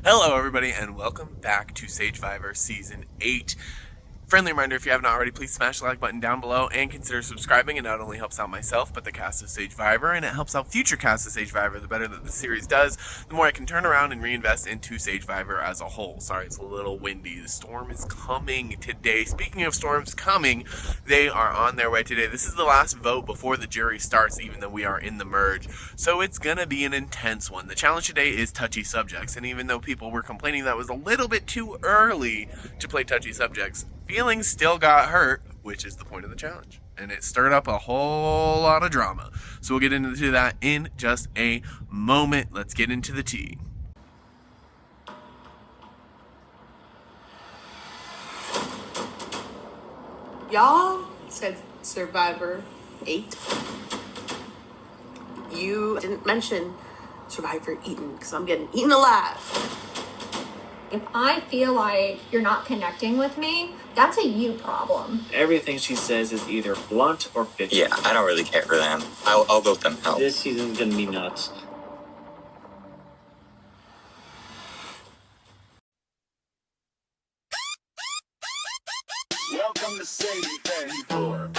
Hello, everybody, and welcome back to Sagevivor Season 8. Friendly reminder, if you haven't already, please smash the like button down below and consider subscribing. It not only helps out myself, but the cast of Sagevivor, and it helps out future casts of Sagevivor. The better that the series does, the more I can turn around and reinvest into Sagevivor as a whole. Sorry, it's a little windy. The storm is coming today. Speaking of storms coming, they are on their way today. This is the last vote before the jury starts, even though we are in the merge. So it's going to be an intense one. The challenge today is touchy subjects, and even though people were complaining that was a little bit too early to play touchy subjects, feelings still got hurt, which is the point of the challenge. And it stirred up a whole lot of drama. So we'll get into that in just a moment. Let's get into the tea. Y'all said Survivor 8. You didn't mention Survivor Eaten, because I'm getting eaten alive. If I feel like you're not connecting with me, that's a you problem. Everything she says is either blunt or bitchy. Yeah, I don't really care for them. I'll vote them out. This season's gonna be nuts. Welcome to Sagevivor.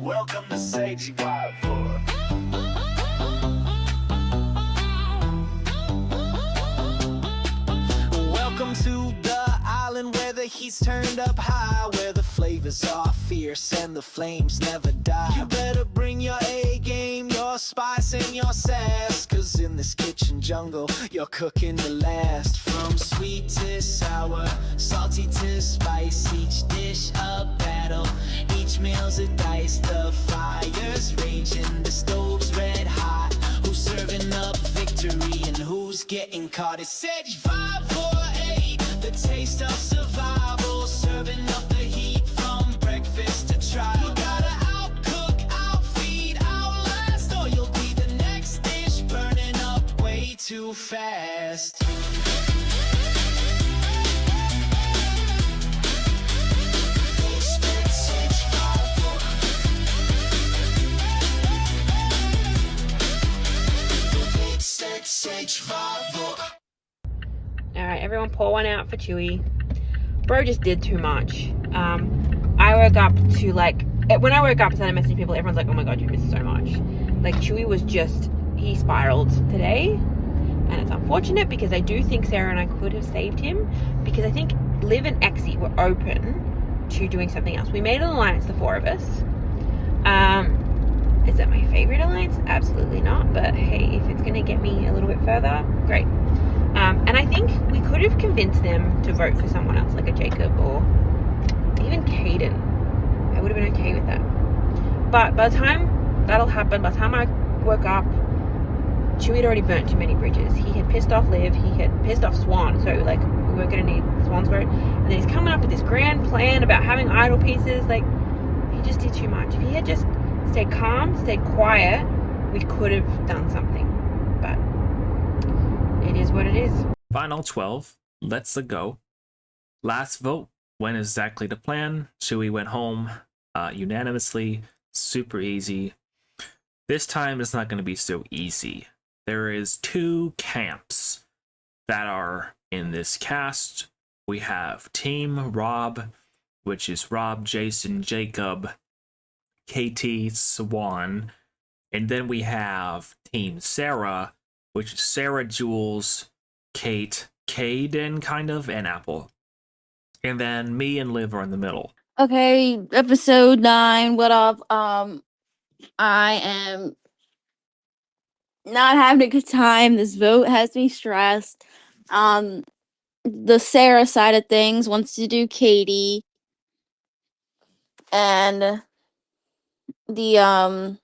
Welcome to Sagevivor. Welcome to the island where the heat's turned up high, where the flavors are fierce and the flames never die. You better bring your A game, your spice and your sass, cause in this kitchen jungle you're cooking the last. From sweet to sour, salty to spice, each dish a battle, each meal's a dice. The fire's raging, the stove's red hot. Who's serving up victory and who's getting caught? It's Sagevivor 8, the taste of survival, serving up the heat from breakfast to trial. You gotta outcook, outfeed, outlast, or you'll be the next dish burning up way too fast. Alright, everyone pour one out for Chewy. Bro just did too much. I woke up to when I woke up and started messaging people, everyone's like, oh my god, you missed so much. Like, Chewy was he spiraled today. And it's unfortunate because I do think Sarah and I could have saved him, because I think Liv and Exie were open to doing something else. We made an alliance, the four of us. Is that my favorite alliance? Absolutely not. But hey, if it's going to get me a little bit further, great. And I think we could have convinced them to vote for someone else, like a Jacob or even Caden. I would have been okay with that. But by the time that'll happen, by the time I woke up, Chewy had already burnt too many bridges. He had pissed off Liv, he had pissed off Swan, so like we weren't going to need Swan's vote. And then he's coming up with this grand plan about having idol pieces. Like, he just did too much. If he had just stayed calm, stayed quiet, we could have done something. But it is what it is. Final 12. Let's go. Last vote went exactly to plan. Chewy went home unanimously. Super easy. This time it's not going to be so easy. There is two camps that are in this cast. We have Team Rob, which is Rob, Jason, Jacob, KT, Swan. And then we have Team Sarah, which is Sarah, Jules, Kate, Caden, kind of, and Apple. And then me and Liv are in the middle. Okay, episode 9, what up? I am not having a good time. This vote has me stressed. The Sarah side of things wants to do Katie. And the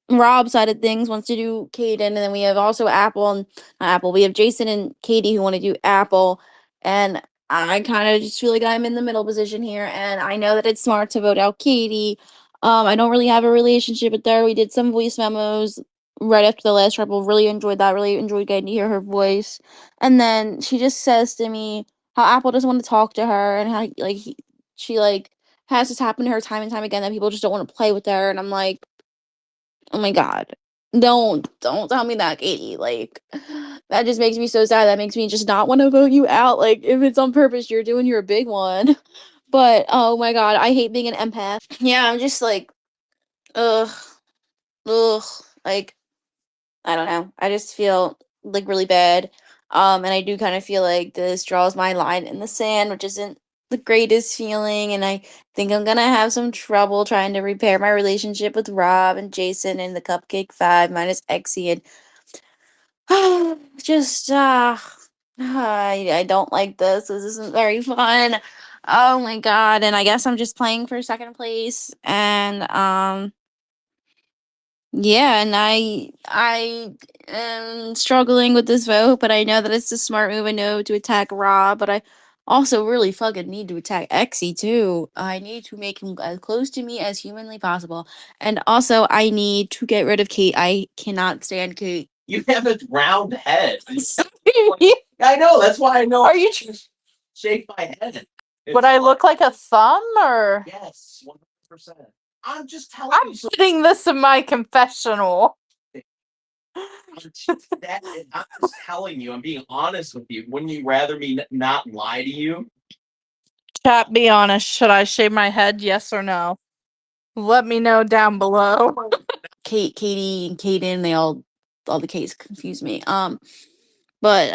Rob side of things wants to do Caden, and then we have also Apple and not Apple. We have Jason and Katie who want to do Apple, and I kind of just feel like I'm in the middle position here, and I know that it's smart to vote out Katie. I don't really have a relationship with her. We did some voice memos right after the last rebel. Really enjoyed that. Really enjoyed getting to hear her voice. And then she just says to me how Apple doesn't want to talk to her, and how she has this happen to her time and time again, that people just don't want to play with her. And I'm like, oh my god, Don't tell me that, Katie. Like, that just makes me so sad. That makes me just not want to vote you out. Like, if it's on purpose, you're doing your big one. But oh my god, I hate being an empath. Yeah, I'm just like, ugh, ugh. Like, I don't know. I just feel like really bad. And I do kind of feel like this draws my line in the sand, which isn't the greatest feeling. And I think I'm gonna have some trouble trying to repair my relationship with Rob and Jason and the Cupcake Five minus Exie and just I don't like this. This isn't very fun. Oh my god. And I guess I'm just playing for second place. And yeah, and I am struggling with this vote, but I know that it's a smart move. I know to attack Rob, but I also really fucking need to attack Exie too. I need to make him as close to me as humanly possible. And also I need to get rid of Kate. I cannot stand Kate. You have a round head. Sorry. I know, that's why I know. Are you Shake my head. Would I look like a thumb or? Yes, 100%. I'm just telling I'm you. putting this in my confessional. I'm just telling you. I'm being honest with you. Wouldn't you rather me not lie to you? Chat, be honest. Should I shave my head? Yes or no? Let me know down below. Katie and Kaden, they all the Kates confuse me. But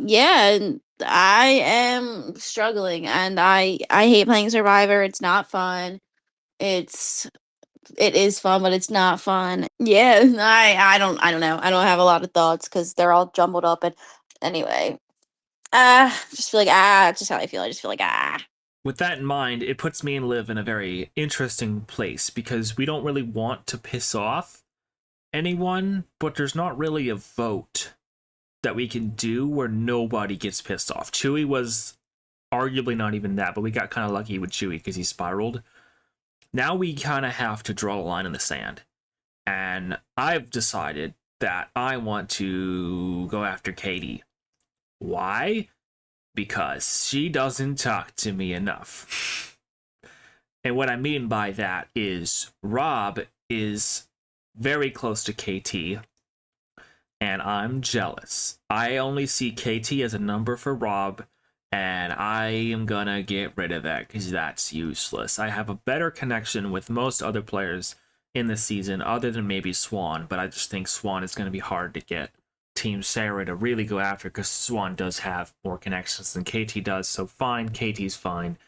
yeah, and I am struggling, and I hate playing Survivor. It's not fun. It is fun, but it's not fun. Yeah, I don't know. I don't have a lot of thoughts because they're all jumbled up. And anyway, just feel like it's just how I feel. I just feel like With that in mind, it puts me and Liv in a very interesting place because we don't really want to piss off anyone, but there's not really a vote that we can do where nobody gets pissed off. Chewy was arguably not even that, but we got kind of lucky with Chewy because he spiraled. Now we kind of have to draw a line in the sand. And I've decided that I want to go after Katie. Why? Because she doesn't talk to me enough. And what I mean by that is Rob is very close to KT, and I'm jealous. I only see KT as a number for Rob, and I am gonna get rid of that because that's useless. I have a better connection with most other players in the season, other than maybe Swan, but I just think Swan is going to be hard to get Team Sarah to really go after because Swan does have more connections than KT does, so fine, KT's fine.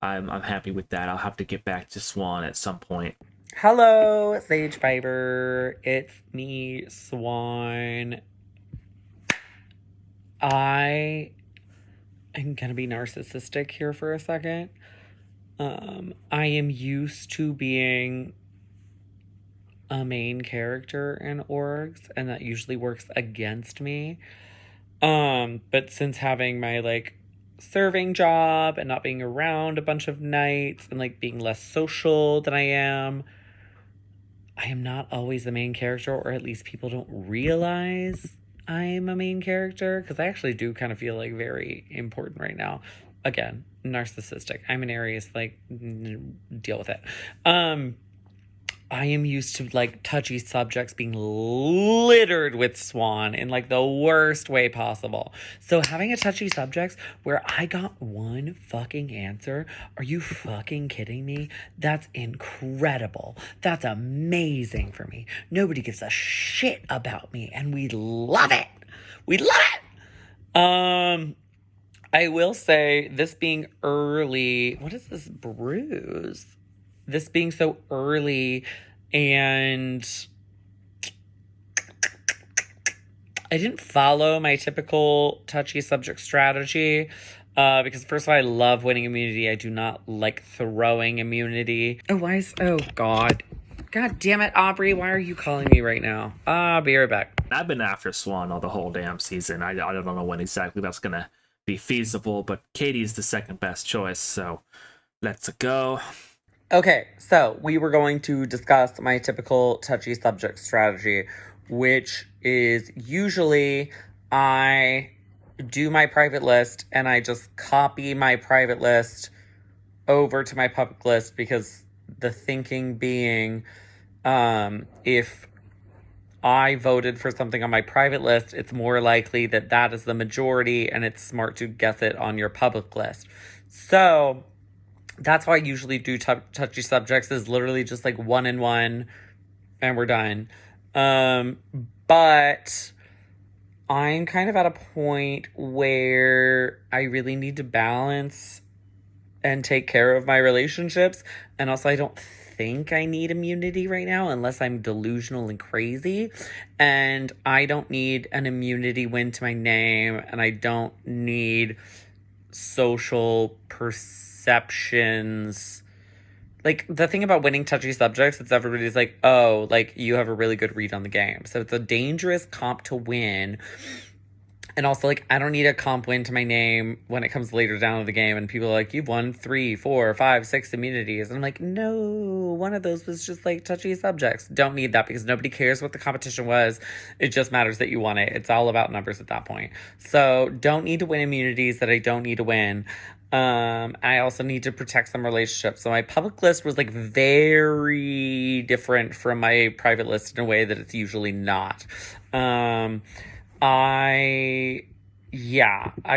I'm happy with that. I'll have to get back to Swan at some point. Hello, Sagevivor. It's me, Swan. I am gonna be narcissistic here for a second. I am used to being a main character in orgs, and that usually works against me. But since having my serving job and not being around a bunch of nights and being less social than I am not always the main character, or at least people don't realize I'm a main character, because I actually do kind of feel very important right now. Again, narcissistic. I'm an Aries, deal with it. I am used to touchy subjects being littered with Swan in the worst way possible. So having a touchy subjects where I got one fucking answer, are you fucking kidding me? That's incredible. That's amazing for me. Nobody gives a shit about me, and we love it. We love it. I will say, this being early, what is this bruise? This being so early, and I didn't follow my typical touchy subject strategy, because first of all, I love winning immunity. I do not like throwing immunity. Oh God damn it, Aubrey, why are you calling me right now? I'll be right back. I've been after Swan all the whole damn season. I don't know when exactly that's gonna be feasible, but Katie's the second best choice, so let's go. Okay, so we were going to discuss my typical touchy subject strategy, which is usually I do my private list and I just copy my private list over to my public list, because the thinking being, if I voted for something on my private list, it's more likely that that is the majority, and it's smart to guess it on your public list. So that's why I usually do touchy subjects, is literally just like 1 and 1 and we're done. But I'm kind of at a point where I really need to balance and take care of my relationships. And also, I don't think I need immunity right now unless I'm delusional and crazy. And I don't need an immunity win to my name, and I don't need social perceptions. Like, the thing about winning touchy subjects is everybody's like, oh, like, you have a really good read on the game. So it's a dangerous comp to win. And also, like, I don't need a comp win to my name when it comes later down in the game and people are like, you've won 3, 4, 5, 6 immunities. And I'm like, no, one of those was just, like, touchy subjects. Don't need that because nobody cares what the competition was. It just matters that you won it. It's all about numbers at that point. So don't need to win immunities that I don't need to win. I also need to protect some relationships. So my public list was, like, very different from my private list in a way that it's usually not. I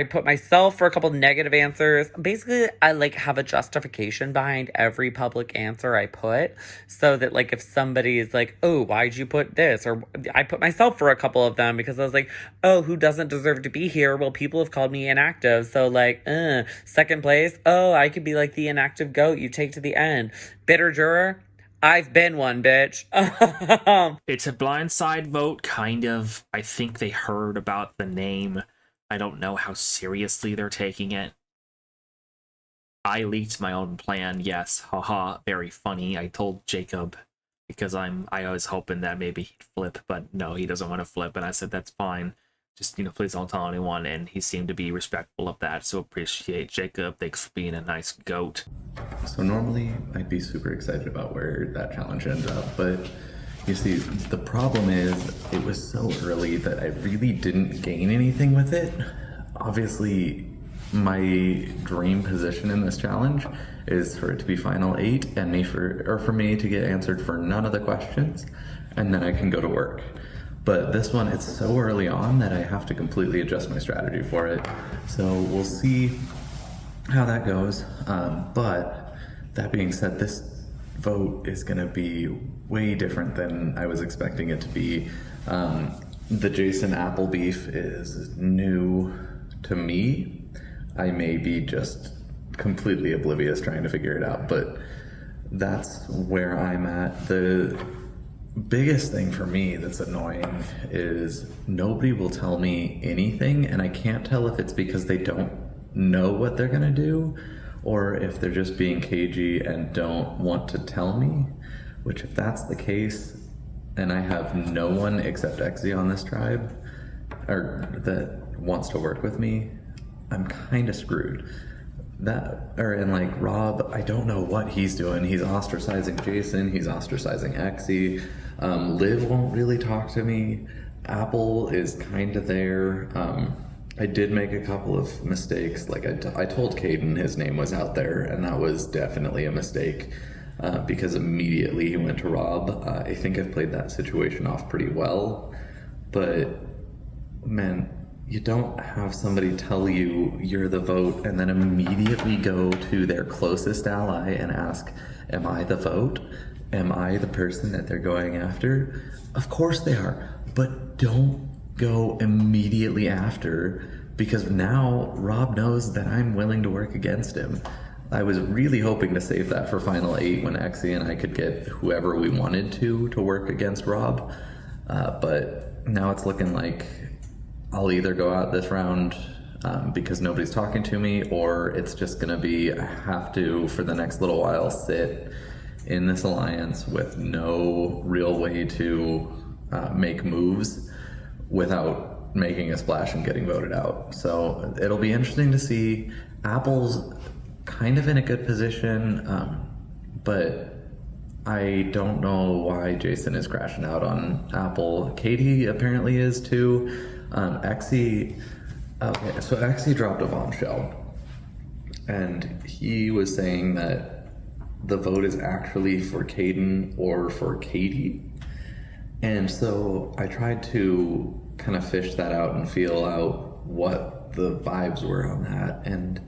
put myself for a couple negative answers. Basically, I like have a justification behind every public answer I put, so that like if somebody is like, oh, why'd you put this? Or I put myself for a couple of them because I was like, oh, who doesn't deserve to be here? Well, people have called me inactive. So like, second place. Oh, I could be like the inactive goat you take to the end. Bitter juror. I've been one, bitch. It's a blindside vote, kind of. I think they heard about the name. I don't know how seriously they're taking it. I leaked my own plan, yes. Haha, very funny. I told Jacob because I was hoping that maybe he'd flip, but no, he doesn't want to flip. And I said, that's fine. Just, please don't tell anyone. And he seemed to be respectful of that. So appreciate Jacob. Thanks for being a nice goat. So normally I'd be super excited about where that challenge ended up, but you see, the problem is it was so early that I really didn't gain anything with it. Obviously, my dream position in this challenge is for it to be final 8 and for me to get answered for none of the questions, and then I can go to work. But this one, it's so early on that I have to completely adjust my strategy for it. So we'll see how that goes. But that being said, this vote is going to be way different than I was expecting it to be. The Jason Apple beef is new to me. I may be just completely oblivious trying to figure it out, but that's where I'm at. The biggest thing for me that's annoying is nobody will tell me anything, and I can't tell if it's because they don't know what they're gonna do or if they're just being cagey and don't want to tell me, which if that's the case, and I have no one except Exy on this tribe or that wants to work with me, I'm kind of screwed. And like Rob, I don't know what he's doing. He's ostracizing Jason, he's ostracizing Exy. Liv won't really talk to me. Apple is kind of there. I did make a couple of mistakes. Like I told Caden his name was out there, and that was definitely a mistake because immediately he went to Rob. I think I've played that situation off pretty well, but man, you don't have somebody tell you you're the vote and then immediately go to their closest ally and ask, am I the vote? Am I the person that they're going after? Of course they are, but don't go immediately after, because now Rob knows that I'm willing to work against him. I was really hoping to save that for final 8 when Exy and I could get whoever we wanted to work against Rob, but now it's looking like I'll either go out this round because nobody's talking to me, or it's just gonna be I have to, for the next little while, sit in this alliance with no real way to make moves without making a splash and getting voted out. So it'll be interesting to see. Apple's kind of in a good position, but I don't know why Jason is crashing out on Apple. Katie apparently is too. Exy dropped a bombshell, and he was saying that the vote is actually for Caden or for Katie. And so I tried to kind of fish that out and feel out what the vibes were on that. And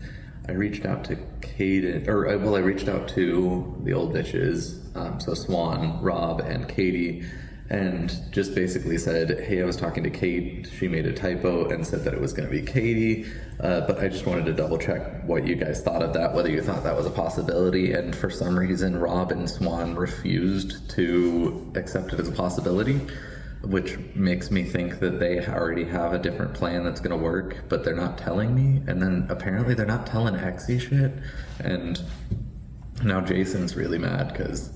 I reached out to I reached out to the old bitches, so Swan, Rob, and Katie, and just basically said, hey, I was talking to Kate, she made a typo and said that it was going to be Katie, but I just wanted to double check what you guys thought of that, whether you thought that was a possibility. And for some reason, Rob and Swan refused to accept it as a possibility, which makes me think that they already have a different plan that's going to work, but they're not telling me. And then apparently they're not telling Exy shit, and now Jason's really mad because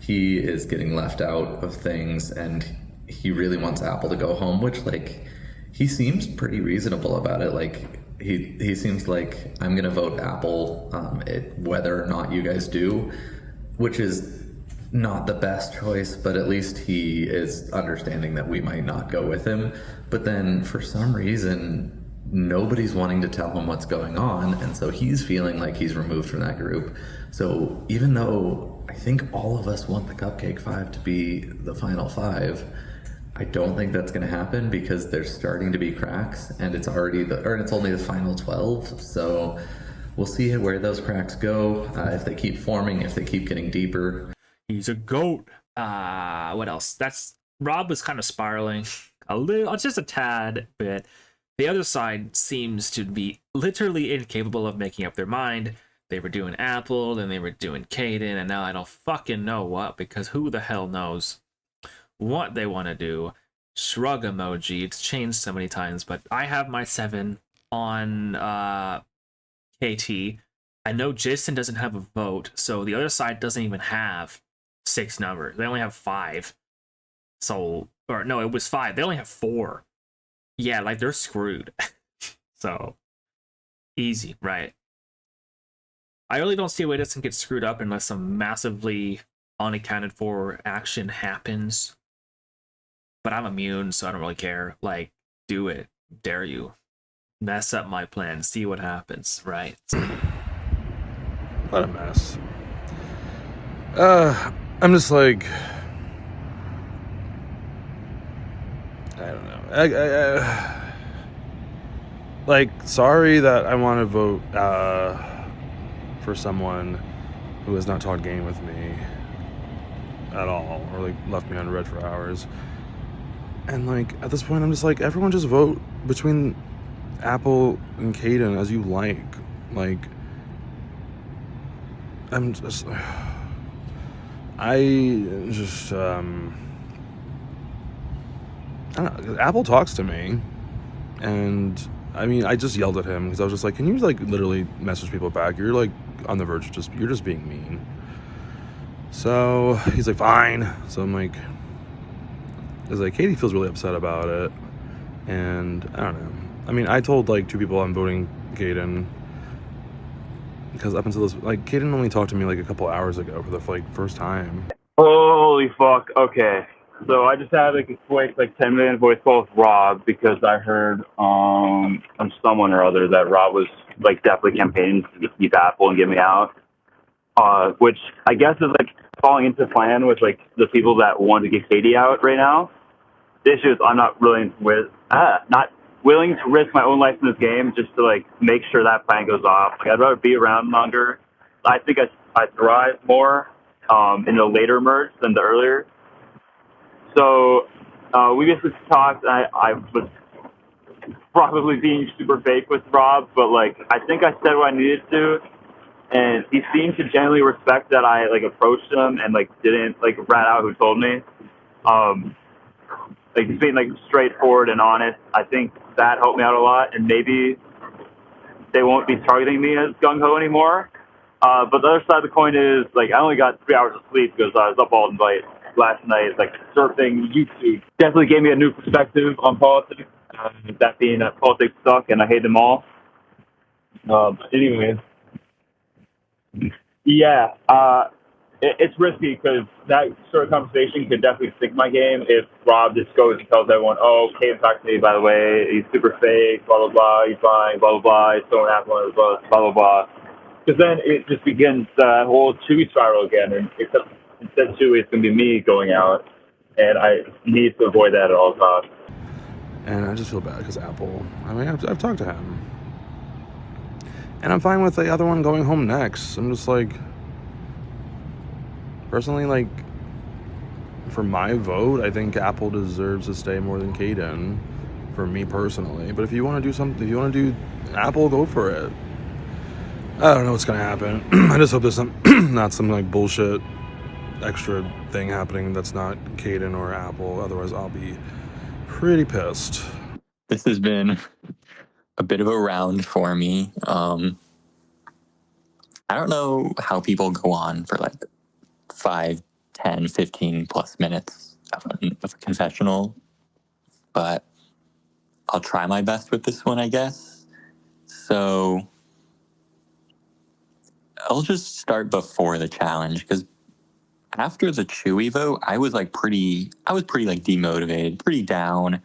he is getting left out of things, and he really wants Apple to go home, which, like, he seems pretty reasonable about it. Like, he seems like, I'm gonna vote Apple, whether or not you guys do, which is not the best choice, but at least he is understanding that we might not go with him. But then for some reason, nobody's wanting to tell him what's going on, and so he's feeling like he's removed from that group. So even though I think all of us want the Cupcake 5 to be the final 5, I don't think that's going to happen because there's starting to be cracks, and it's only the final 12. So we'll see where those cracks go, if they keep forming, if they keep getting deeper. He's a goat. What else? Rob was kind of spiraling a little, just a tad bit. The other side seems to be literally incapable of making up their mind. They were doing Apple, then they were doing Caden, and now I don't fucking know what, because who the hell knows what they want to do. Shrug emoji. It's changed so many times, but I have my 7 on KT. I know Jason doesn't have a vote, so the other side doesn't even have 6 numbers. They only have 5. So, or no, it was 5. They only have 4. Yeah, like, they're screwed. So, easy, right? I really don't see a way this can get screwed up unless some massively unaccounted for action happens. But I'm immune, so I don't really care. Like, do it. Dare you. Mess up my plan. See what happens, right? What a mess. I'm just like, I don't know. Like, sorry that I want to vote for someone who has not talked game with me at all, or like left me unread for hours. And like, at this point, I'm just like, everyone just vote between Apple and Caden as you like. Like, I'm just, I don't know, Apple talks to me, and I mean, I just yelled at him because I was just like, can you like literally message people back? You're like on the verge of you're just being mean. So he's like, fine. So I'm like, it's like, Katie feels really upset about it, and I don't know. I mean, I told like 2 people I'm voting Caden, because up until this, like, Caden only talked to me like a couple hours ago for the first time. Holy fuck. Okay. So I just had like a quick 10-minute voice call with Rob because I heard from someone or other that Rob was like definitely campaigning to keep Apple and get me out. Which I guess is like falling into plan with like the people that want to get Katie out right now. The issue is I'm not willing to risk my own life in this game just to like make sure that plan goes off. Like, I'd rather be around longer. I think I thrive more in the later merge than the earlier. So we basically talked. I was probably being super fake with Rob, but like I think I said what I needed to, and he seemed to genuinely respect that I like approached him and like didn't like rat out who told me. Like just being like straightforward and honest. I think that helped me out a lot, and maybe they won't be targeting me as gung ho anymore. But the other side of the coin is like I only got 3 hours of sleep because I was up all night last night, like surfing YouTube. Definitely gave me a new perspective on politics. That being that politics suck and I hate them all. Anyways, yeah, it's risky because that sort of conversation could definitely sink my game if Rob just goes and tells everyone, oh, Kate talked to me, by the way, he's super fake, blah, blah, blah, he's lying, blah, blah, blah, he's throwing Apple on his bus, blah, blah, blah. Because then it just begins the whole Chewy spiral again, and except instead of Chewy, it's going to be me going out. and I need to avoid that at all costs. And I just feel bad because Apple, I mean, I've talked to him. And I'm fine with the other one going home next. I'm just like, personally, like, for my vote, I think Apple deserves to stay more than Caden, for me personally. But if you want to do something, if you want to do Apple, go for it. I don't know what's going to happen. I just hope there's not some like bullshit extra thing happening that's not Caden or Apple. Otherwise, I'll be pretty pissed. This has been a bit of a round for me. I don't know how people go on for like 5, 10, 15 plus minutes of a confessional, but I'll try my best with this one, I guess. So I'll just start before the challenge, because after the Chewy vote, I was pretty like demotivated, pretty down,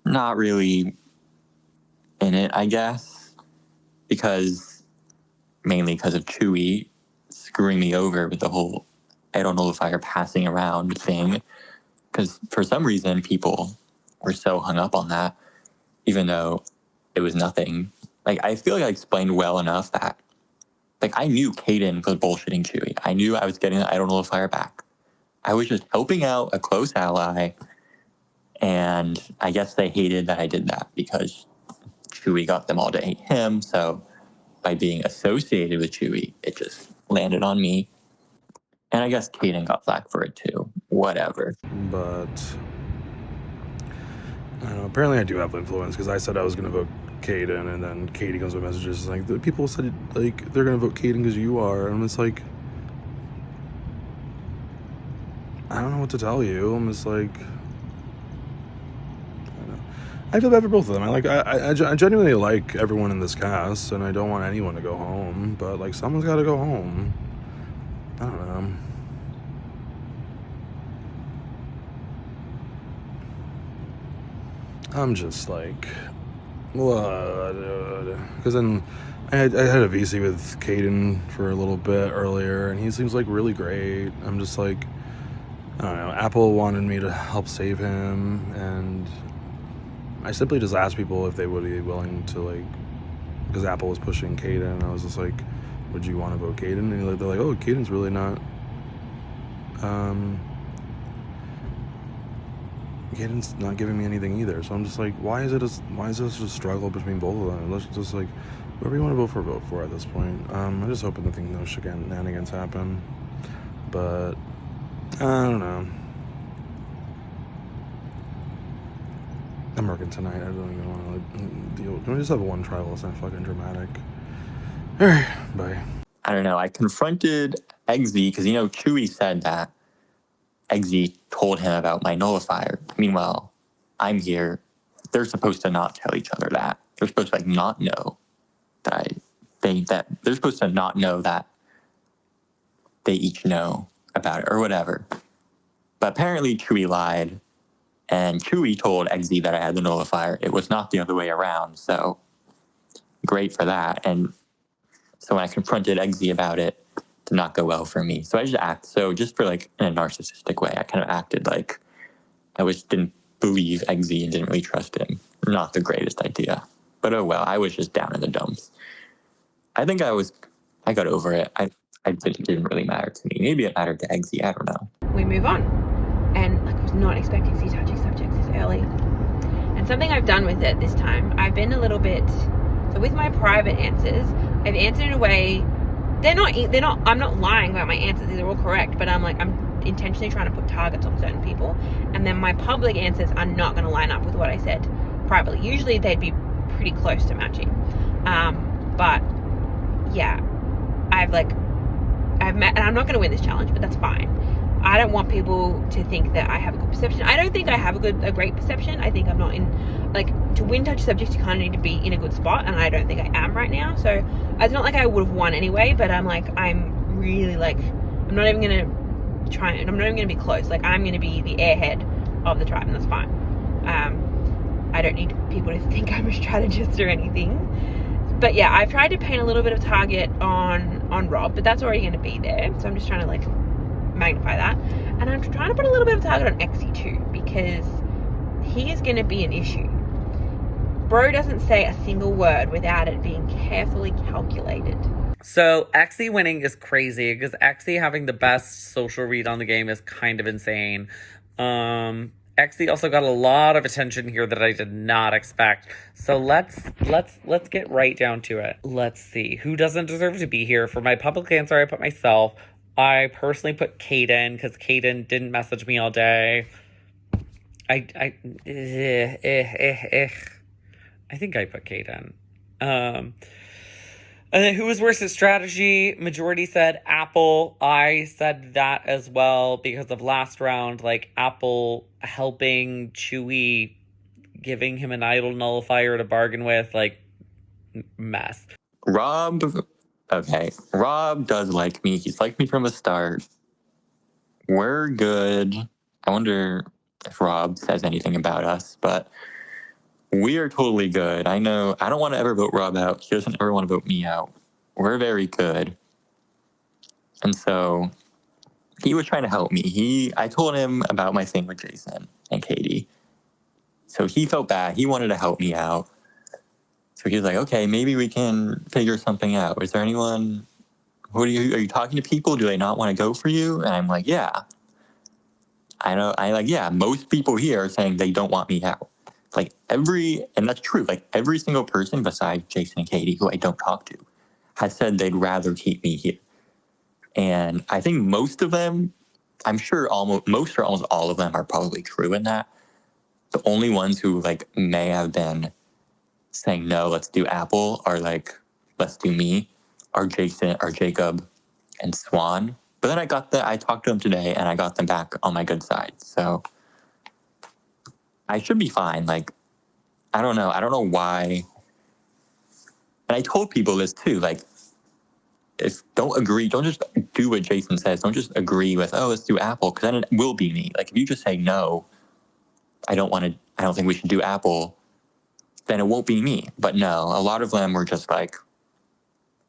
not really in it, I guess, mainly because of Chewy screwing me over with the whole I don't know if I are passing around thing, because for some reason people were so hung up on that, even though it was nothing. Like, I feel like I explained well enough that, like, I knew Caden was bullshitting Chewy. I knew I was getting the I don't know if I are back. I was just helping out a close ally, and I guess they hated that I did that because Chewy got them all to hate him, so by being associated with Chewy, it just landed on me. And I guess Caden got flack for it too. Whatever. But I don't know, apparently I do have influence, because I said I was going to vote Caden, and then Katie comes with messages like, the people said like they're going to vote Caden because you are. And it's like, I don't know what to tell you. I'm just like, I feel bad for both of them. I genuinely like everyone in this cast, and I don't want anyone to go home, but like, someone's got to go home. I don't know. I'm just like, what? Because then I had a VC with Caden for a little bit earlier, and he seems like really great. I'm just like, I don't know. Apple wanted me to help save him, and I simply just asked people if they would be willing to, like, because Apple was pushing Caden, and I was just like, would you want to vote Caden? And they're like, oh, Caden's really not, Caden's not giving me anything either. So I'm just like, why is this a struggle between both of them? Let's just, like, whoever you want to vote for at this point. I'm just hoping that no shenanigans happen, but I don't know. I'm working tonight. I don't even want to deal. Can we just have one trial? It's not fucking dramatic. All right, bye. I don't know. I confronted Eggsy because, Chewy said that Eggsy told him about my nullifier. Meanwhile, I'm here. They're supposed to not tell each other that. They're supposed to, not know that they're supposed to not know that they each know about it or whatever. But apparently Chewy lied, and Chewy told Eggsy that I had the nullifier. It was not the other way around, so great for that. And so when I confronted Eggsy about it, it did not go well for me. So I just for in a narcissistic way, I kind of acted like I didn't believe Eggsy and didn't really trust him. Not the greatest idea. But oh well, I was just down in the dumps. I think I got over it. It didn't really matter to me. Maybe it mattered to Eggsy, I don't know. We move on. And I was not expecting to see touchy subjects this early. And something I've done with it this time, I've been a little bit, so with my private answers, I've answered in a way, I'm not lying about my answers, these are all correct, but I'm intentionally trying to put targets on certain people. And then my public answers are not going to line up with what I said privately. Usually they'd be pretty close to matching. But yeah, and I'm not going to win this challenge, but that's fine. I don't want people to think that I have a good perception. I don't think I have a great perception. I think I'm not to win touchy subjects, you kind of need to be in a good spot, and I don't think I am right now. So it's not like I would have won anyway, but I'm really I'm not even going to try, and I'm not even going to be close. I'm going to be the airhead of the tribe, and that's fine. I don't need people to think I'm a strategist or anything. But yeah, I've tried to paint a little bit of target on Rob, but that's already going to be there. So I'm just trying to magnify that. And I'm trying to put a little bit of target on Exy too, because he is going to be an issue. Bro doesn't say a single word without it being carefully calculated. So Exy winning is crazy because Exy having the best social read on the game is kind of insane. Exy also got a lot of attention here that I did not expect. So let's get right down to it. Let's see who doesn't deserve to be here. For my public answer, I put myself. I personally put Kaden because Kaden didn't message me all day. I think I put Kaden. And then who was worse at strategy? Majority said Apple. I said that as well because of last round, like Apple helping Chewie, giving him an idle nullifier to bargain with, like, mess. Rob, okay, Rob does like me. He's liked me from the start. We're good. I wonder if Rob says anything about us, but we are totally good. I know I don't want to ever vote Rob out. He doesn't ever want to vote me out. We're very good. And so he was trying to help me. I told him about my thing with Jason and Katie. So he felt bad. He wanted to help me out. So he was like, okay, maybe we can figure something out. Is there anyone, are you talking to people? Do they not want to go for you? And I'm like, yeah. Yeah, most people here are saying they don't want me out. And that's true, like every single person besides Jason and Katie, who I don't talk to, has said they'd rather keep me here. And I think most of them, I'm sure most or almost all of them are probably true in that. The only ones who like may have been saying no, let's do Apple, or like let's do me, are Jason or Jacob and Swan. But then I talked to them today and I got them back on my good side. So I should be fine. Like, I don't know why. And I told people this too, like, don't just do what Jason says. Don't just agree with, oh, let's do Apple, because then it will be me. Like, if you just say no, I don't think we should do Apple, then it won't be me. But no, a lot of them were just like,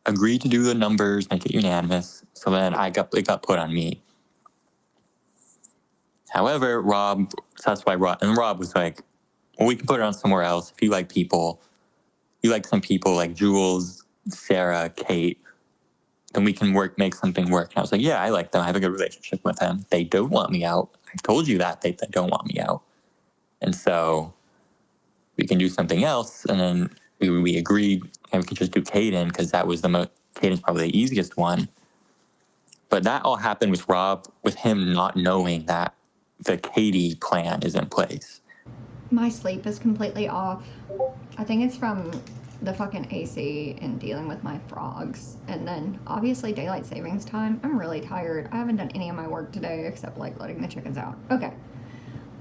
agree to do the numbers, make it unanimous. So then it got put on me. However, Rob was like, well, we can put it on somewhere else. If you like people, you like some people like Jules, Sarah, Kate, then we can make something work. And I was like, yeah, I like them. I have a good relationship with them. They don't want me out. I told you that they don't want me out. And so we can do something else. And then we agreed, and we could just do Kaden because that was Kaden's probably the easiest one. But that all happened with Rob, with him not knowing that the Katie plan is in place. My sleep is completely off. I think it's from the fucking AC and dealing with my frogs. And then obviously daylight savings time. I'm really tired. I haven't done any of my work today except like letting the chickens out. Okay.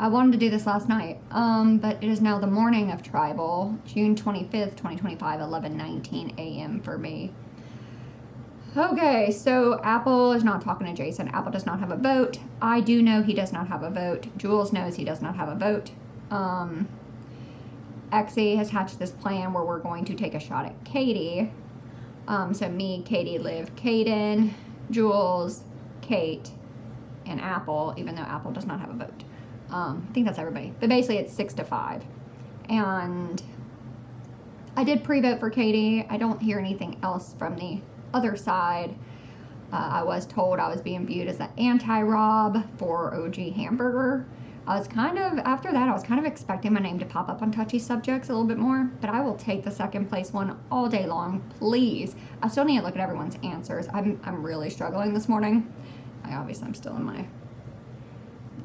I wanted to do this last night, but it is now the morning of Tribal, June 25th, 2025, 11:19 a.m. for me. Okay, so Apple is not talking to Jason. Apple does not have a vote. I do know he does not have a vote. Jules knows he does not have a vote. Exy has hatched this plan where we're going to take a shot at Katie. So me, Katie, Liv, Kaden, Jules, Kate, and Apple, even though Apple does not have a vote. I think that's everybody. But basically it's 6-5. And I did pre-vote for Katie. I don't hear anything else from the other side. I was told I was being viewed as an anti-Rob for OG Hamburger. After that, I was kind of expecting my name to pop up on touchy subjects a little bit more, but I will take the second place one all day long, please. I still need to look at everyone's answers. I'm really struggling this morning. I'm still in my,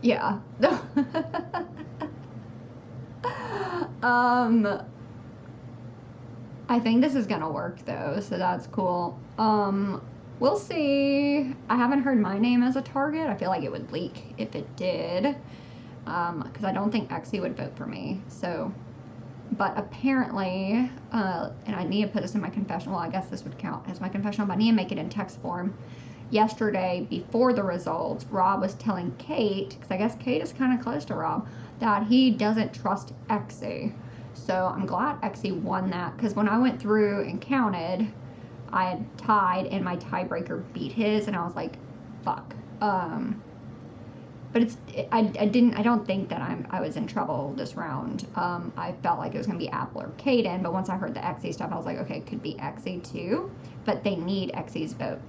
yeah. I think this is gonna work though, so that's cool. We'll see. I haven't heard my name as a target. I feel like it would leak if it did. Because I don't think Exy would vote for me. So, but apparently, and I need to put this in my confessional. Well, I guess this would count as my confessional, but I need to make it in text form. Yesterday, before the results, Rob was telling Kate, because I guess Kate is kind of close to Rob, that he doesn't trust Exy. So I'm glad Exy won that, because when I went through and counted, I had tied, and my tiebreaker beat his, and I was like, fuck. but I don't think that I was in trouble this round. I felt like it was gonna be Apple or Caden, but once I heard the Xe stuff, I was like, okay, it could be Xe too, but they need Xe's vote.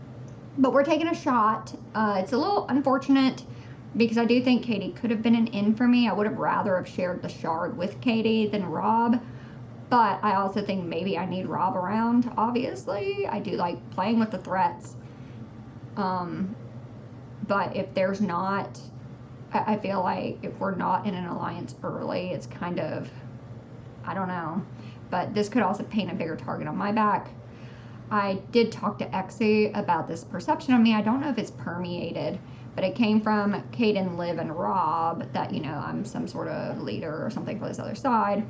But we're taking a shot. It's a little unfortunate because I do think Katie could have been an in for me. I would have rather have shared the shard with Katie than Rob. But I also think maybe I need Rob around, obviously. I do like playing with the threats. But if there's not, I feel like if we're not in an alliance early, it's kind of, I don't know. But this could also paint a bigger target on my back. I did talk to Xe about this perception of me. I don't know if it's permeated, but it came from Caden, Liv, and Rob that, you know, I'm some sort of leader or something for this other side.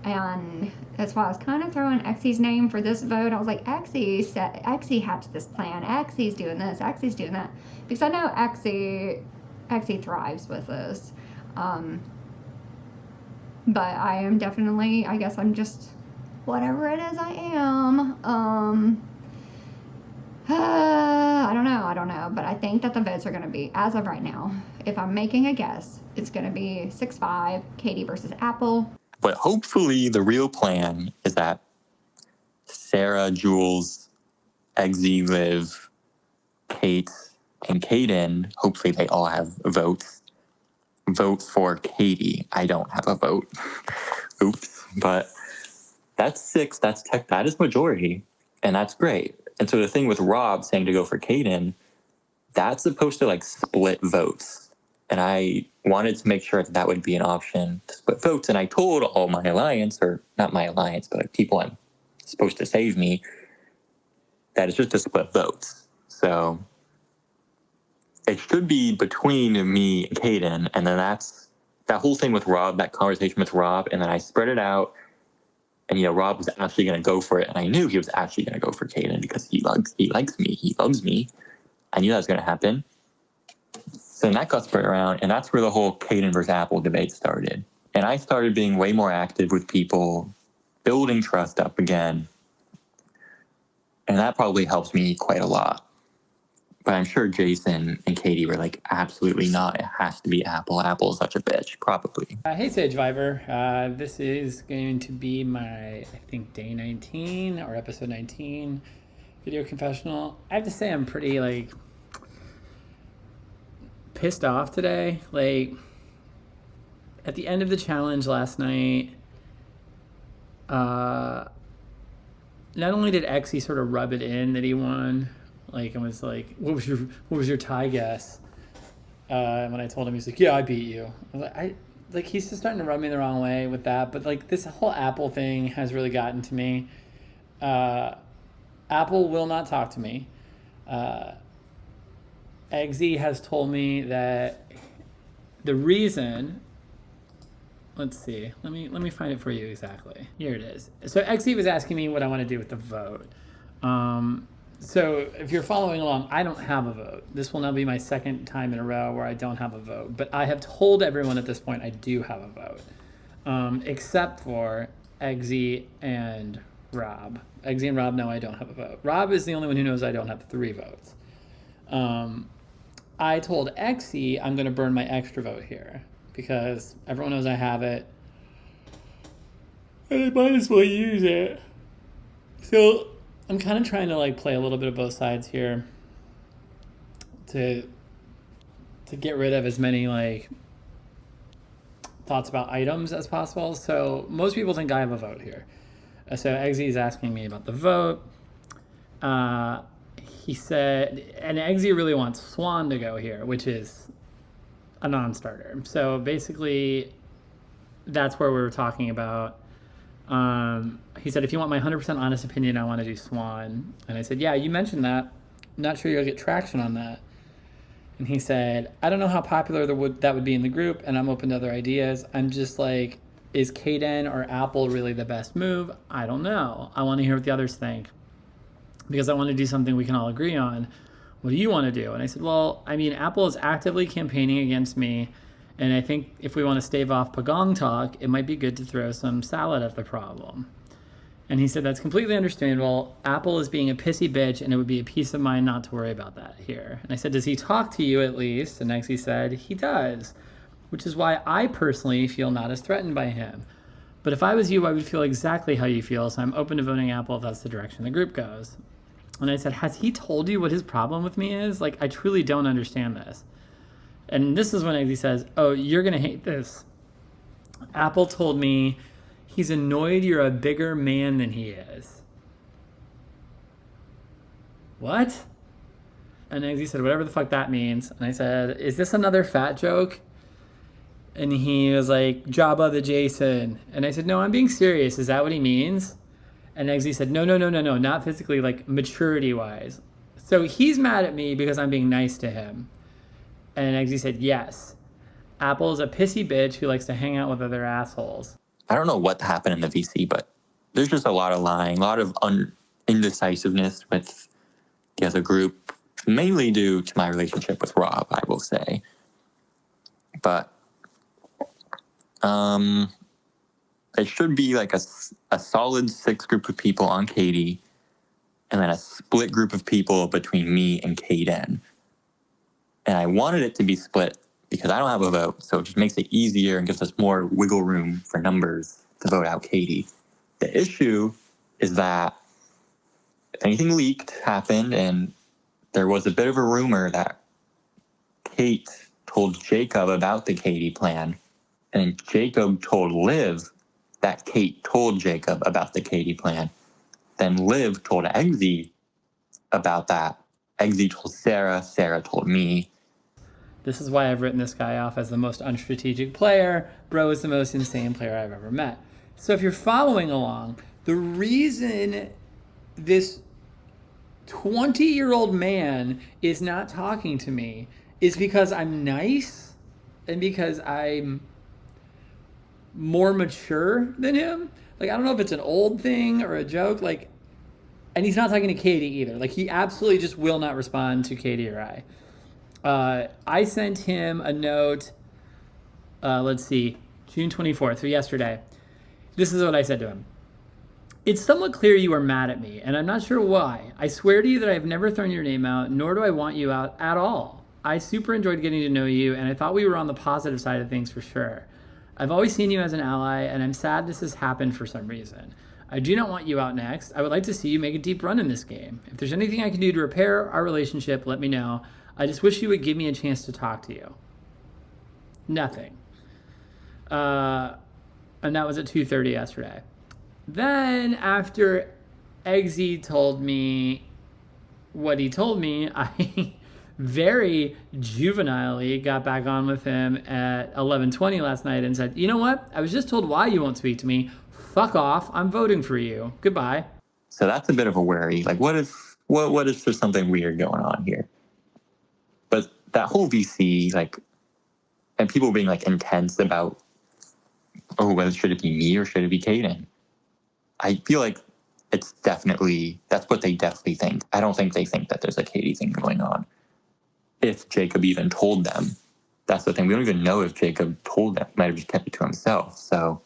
And that's why I was kind of throwing Xe's name for this vote. I was like, Xe hatched this plan. Xe's doing this. Xe's doing that. Because I know Xe thrives with this. But I am definitely, I guess I'm just whatever it is I am. I don't know. But I think that the votes are going to be, as of right now, if I'm making a guess, it's going to be 6-5, Katie versus Apple. But hopefully the real plan is that Sarah, Jules, Eggsy, Liv, Kate, and Caden, hopefully they all have votes. Vote for Katie. I don't have a vote. Oops. But that's 6. That is majority. And that's great. And so the thing with Rob saying to go for Caden, that's supposed to like split votes. And I wanted to make sure that would be an option to split votes. And I told all my alliance, or not my alliance, but people I'm supposed to save me, that it's just to split votes. So it should be between me and Caden. And then that's that whole thing with Rob, that conversation with Rob. And then I spread it out. And, you know, Rob was actually going to go for it. And I knew he was actually going to go for Caden because he likes me. He loves me. I knew that was going to happen. So then that got spread around, and that's where the whole Caden versus Apple debate started. And I started being way more active with people, building trust up again. And that probably helps me quite a lot. But I'm sure Jason and Katie were like, absolutely not. It has to be Apple. Apple is such a bitch, probably. Hey, Sagevivor. This is going to be my, I think, day 19 or episode 19 video confessional. I have to say I'm pretty, like, pissed off today. Like, at the end of the challenge last night, not only did Xe sort of rub it in that he won, like, and was like, what was your tie guess? And when I told him, he's like, yeah, I beat you. I was like, he's just starting to rub me the wrong way with that. But like, this whole Apple thing has really gotten to me. Apple will not talk to me. Eggsy has told me that the reason, let's see, let me find it for you exactly. Here it is. So Eggsy was asking me what I want to do with the vote. So if you're following along, I don't have a vote. This will now be my second time in a row where I don't have a vote. But I have told everyone at this point I do have a vote, except for Eggsy and Rob. Eggsy and Rob know I don't have a vote. Rob is the only one who knows I don't have 3 votes. I told Xe I'm going to burn my extra vote here because everyone knows I have it. And I might as well use it. So I'm kind of trying to like play a little bit of both sides here to get rid of as many like thoughts about items as possible. So most people think I have a vote here. So Eggsy is asking me about the vote. He said, and Eggsy really wants Swan to go here, which is a non-starter. So basically, that's where we were talking about. He said, if you want my 100% honest opinion, I want to do Swan. And I said, yeah, you mentioned that. I'm not sure you'll get traction on that. And he said, I don't know how popular that would be in the group, and I'm open to other ideas. I'm just like, is Caden or Apple really the best move? I don't know. I want to hear what the others think, because I want to do something we can all agree on. What do you want to do? And I said, well, I mean, Apple is actively campaigning against me, and I think if we want to stave off Pagong talk, it might be good to throw some salad at the problem. And he said, that's completely understandable. Apple is being a pissy bitch, and it would be a peace of mind not to worry about that here. And I said, does he talk to you at least? And next he said, he does, which is why I personally feel not as threatened by him. But if I was you, I would feel exactly how you feel, so I'm open to voting Apple if that's the direction the group goes. And I said, has he told you what his problem with me is? Like, I truly don't understand this. And this is when Eggsy says, oh, you're going to hate this. Apple told me he's annoyed you're a bigger man than he is. What? And Eggsy said, whatever the fuck that means. And I said, is this another fat joke? And he was like, Jabba the Jason. And I said, no, I'm being serious. Is that what he means? And Eggsy said, no, not physically, like maturity-wise. So he's mad at me because I'm being nice to him. And Eggsy said, yes. Apple is a pissy bitch who likes to hang out with other assholes. I don't know what happened in the VC, but there's just a lot of lying, a lot of indecisiveness with the other group, mainly due to my relationship with Rob, I will say. But it should be like a solid 6 group of people on Katie, and then a split group of people between me and Kaden. And I wanted it to be split because I don't have a vote, so it just makes it easier and gives us more wiggle room for numbers to vote out Katie. The issue is that if anything leaked happened, and there was a bit of a rumor that Kate told Jacob about the Katie plan, and Jacob told Liv that Kate told Jacob about the Katie plan. Then Liv told Eggsy about that. Eggsy told Sarah. Sarah told me. This is why I've written this guy off as the most unstrategic player. Bro is the most insane player I've ever met. So if you're following along, the reason this 20-year-old man is not talking to me is because I'm nice and because I'm more mature than him. Like, I don't know if it's an old thing or a joke. Like, and he's not talking to Katie either. Like, he absolutely just will not respond to Katie or I. I sent him a note, let's see, June 24th, so yesterday. This is what I said to him. It's somewhat clear you are mad at me, and I'm not sure why. I swear to you that I've never thrown your name out, nor do I want you out at all. I super enjoyed getting to know you, and I thought we were on the positive side of things for sure. I've always seen you as an ally, and I'm sad this has happened for some reason. I do not want you out next. I would like to see you make a deep run in this game. If there's anything I can do to repair our relationship, let me know. I just wish you would give me a chance to talk to you. Nothing. And that was at 2:30 yesterday. Then after Eggsy told me what he told me, I very juvenilely got back on with him at 11:20 last night and said, you know what? I was just told why you won't speak to me. Fuck off. I'm voting for you. Goodbye. So that's a bit of a worry. Like, what if there's something weird going on here? But that whole VC, like, and people being like intense about, oh, well, should it be me or should it be Kaden? I feel like that's what they definitely think. I don't think they think that there's a Katie thing going on. If Jacob even told them. That's the thing. We don't even know if Jacob told them. He might have just kept it to himself. So,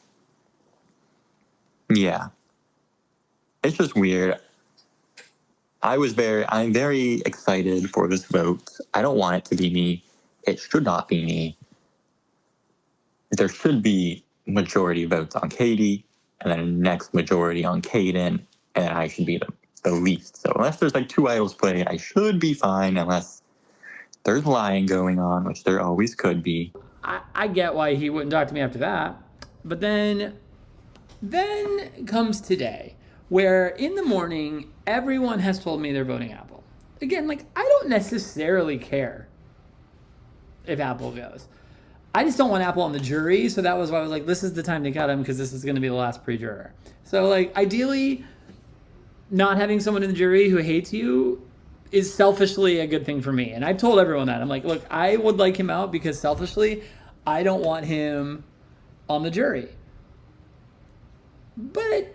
yeah. It's just weird. I'm very excited for this vote. I don't want it to be me. It should not be me. There should be majority votes on Katie, and then next majority on Kaden, and I should be the least. So unless there's like 2 idols playing, I should be fine unless there's lying going on, which there always could be. I get why he wouldn't talk to me after that. But then comes today, where in the morning, everyone has told me they're voting Apple. Again, like, I don't necessarily care if Apple goes. I just don't want Apple on the jury, so that was why I was like, this is the time to cut him because this is going to be the last pre-juror. So, like, ideally, not having someone in the jury who hates you is selfishly a good thing for me. And I've told everyone that. I'm like, look, I would like him out because selfishly, I don't want him on the jury. But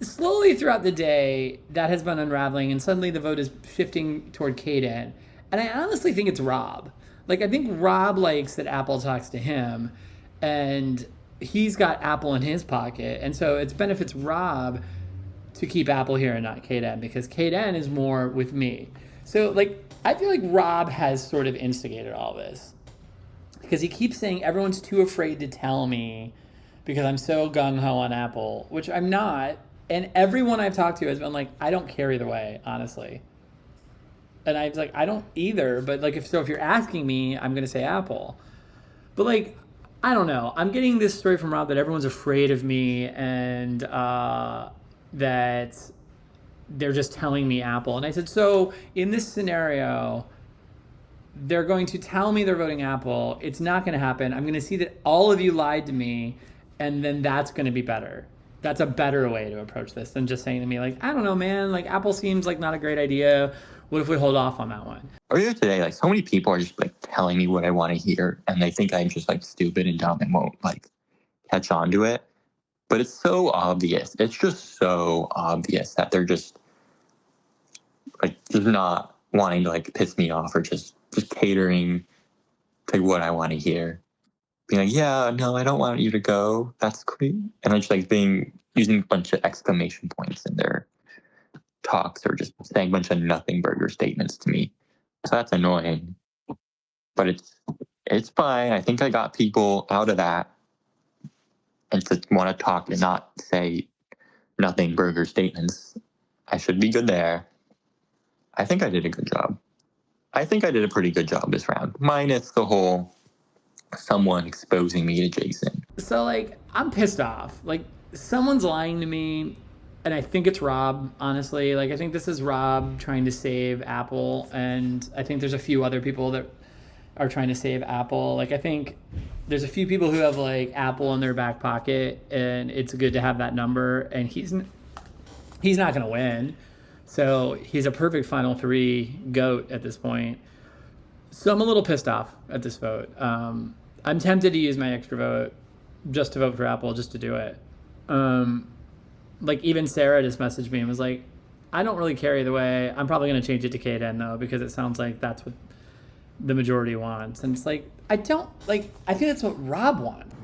slowly throughout the day, that has been unraveling, and suddenly the vote is shifting toward Kaden. And I honestly think it's Rob. Like, I think Rob likes that Apple talks to him, and he's got Apple in his pocket. And so it benefits Rob to keep Apple here and not Kaden, because Kaden is more with me. So like, I feel like Rob has sort of instigated all this, because he keeps saying everyone's too afraid to tell me because I'm so gung-ho on Apple, which I'm not. And everyone I've talked to has been like, I don't care either way, honestly. And I was like, I don't either, but like, if you're asking me, I'm gonna say Apple. But like, I don't know. I'm getting this story from Rob that everyone's afraid of me, and that they're just telling me Apple. And I said, so in this scenario, they're going to tell me they're voting Apple. It's not going to happen. I'm going to see that all of you lied to me, and then that's going to be better. That's a better way to approach this than just saying to me, like, I don't know, man, like Apple seems like not a great idea. What if we hold off on that one? Earlier today, like, so many people are just like telling me what I want to hear, and they think I'm just like stupid and dumb and won't like catch on to it. But it's so obvious. It's just so obvious that they're just not wanting to like piss me off, or just catering to what I want to hear. Being like, yeah, no, I don't want you to go. That's great. And I'm just like using a bunch of exclamation points in their talks, or just saying a bunch of nothing burger statements to me. So that's annoying. But it's fine. I think I got people out of that, and to want to talk and not say nothing burger statements. I should be good there. I think I did a good job. I think I did a pretty good job this round, minus the whole someone exposing me to Jason. So like, I'm pissed off. Like, someone's lying to me, and I think it's Rob, honestly. Like, I think this is Rob trying to save Apple, and I think there's a few other people that are trying to save Apple. Like, I think there's a few people who have like Apple in their back pocket, and it's good to have that number, and he's not going to win. So he's a perfect final three GOAT at this point. So I'm a little pissed off at this vote. I'm tempted to use my extra vote just to vote for Apple, just to do it. Like, even Sarah just messaged me and was like, I don't really care either way. I'm probably going to change it to Kaden though, because it sounds like that's what the majority wants. And it's like, I think that's what Rob wants.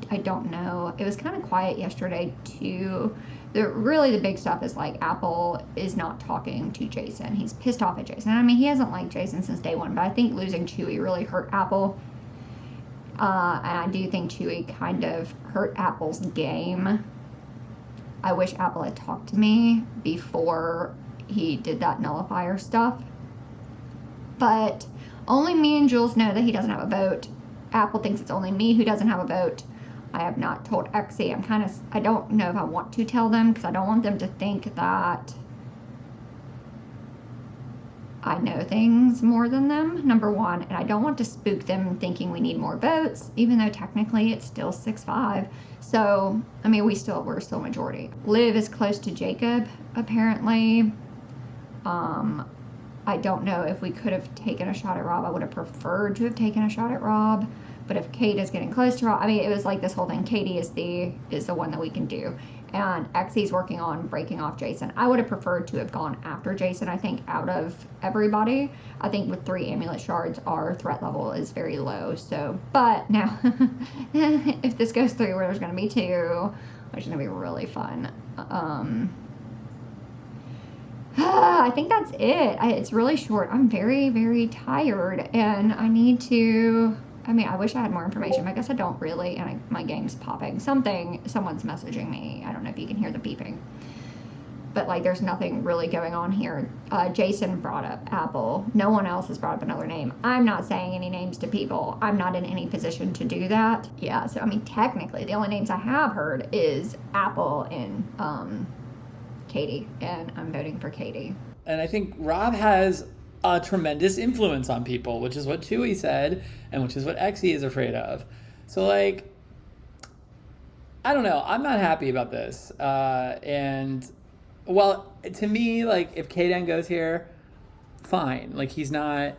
I don't know. It was kind of quiet yesterday too. Really the big stuff is like Apple is not talking to Jason. He's pissed off at Jason. I mean, he hasn't liked Jason since day one, but I think losing Chewy really hurt Apple. And I do think Chewy kind of hurt Apple's game. I wish Apple had talked to me before he did that nullifier stuff. But only me and Jules know that he doesn't have a vote. Apple thinks it's only me who doesn't have a vote. I have not told Exy. I don't know if I want to tell them, because I don't want them to think that I know things more than them, number one. And I don't want to spook them thinking we need more votes, even though technically it's still 6-5. So, I mean, we're still majority. Liv is close to Jacob, apparently. I don't know if we could have taken a shot at Rob. I would have preferred to have taken a shot at Rob. But if Kate is getting close to Rob, I mean, it was like this whole thing. Katie is the one that we can do. And Exy's working on breaking off Jason. I would have preferred to have gone after Jason, I think, out of everybody. I think with 3 amulet shards, our threat level is very low. So, but now, if this goes through where there's going to be 2, which is going to be really fun. I think that's it. It's really short. I'm very, very tired, and I need to... I mean, I wish I had more information, but I guess I don't really, and my game's popping. Someone's messaging me. I don't know if you can hear the beeping. But, like, there's nothing really going on here. Jason brought up Apple. No one else has brought up another name. I'm not saying any names to people. I'm not in any position to do that. Yeah, so, I mean, technically, the only names I have heard is Apple and Katie, and I'm voting for Katie. And I think Rob has a tremendous influence on people, which is what Chewy said, and which is what Exy is afraid of. So, like, I don't know. I'm not happy about this. And, well, to me, like, if Kaden goes here, fine. Like, he's not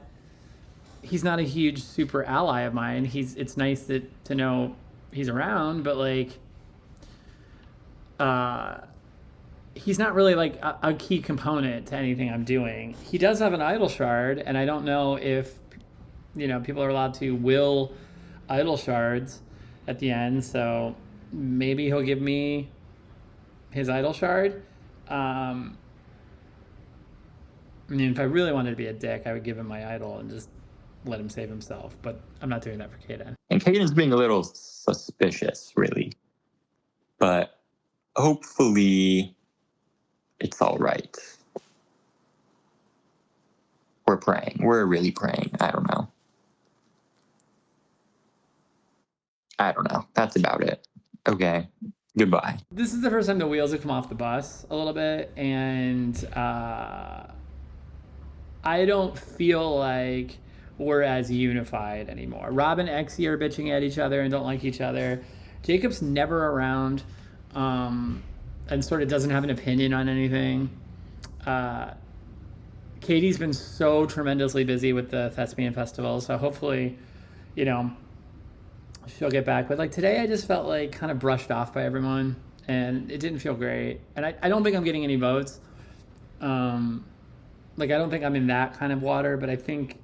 a huge super ally of mine. It's nice to know he's around, but, like, he's not really like a key component to anything I'm doing. He does have an idol shard, and I don't know if, people are allowed to will idol shards at the end. So maybe he'll give me his idol shard. I mean, if I really wanted to be a dick, I would give him my idol and just let him save himself. But I'm not doing that for Kaden. And Caden's being a little suspicious, really. But hopefully it's all right. We're praying. We're really praying. I don't know. That's about it. Okay. Goodbye. This is the first time the wheels have come off the bus a little bit, and I don't feel like we're as unified anymore. Rob and Exy are bitching at each other and don't like each other. Jacob's never around and sort of doesn't have an opinion on anything. Katie's been so tremendously busy with the Thespian Festival, so hopefully, you know, she'll get back. But like today, I just felt like kind of brushed off by everyone, and it didn't feel great. And I don't think I'm getting any votes. Like I don't think I'm in that kind of water, but I think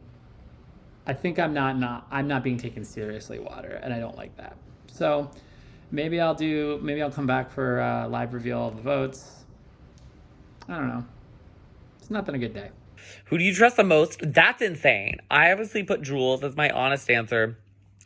I'm not being taken seriously water, and I don't like that. So maybe I'll come back for a live reveal of the votes. I don't know. It's not been a good day. Who do you trust the most? That's insane. I obviously put Jules as my honest answer.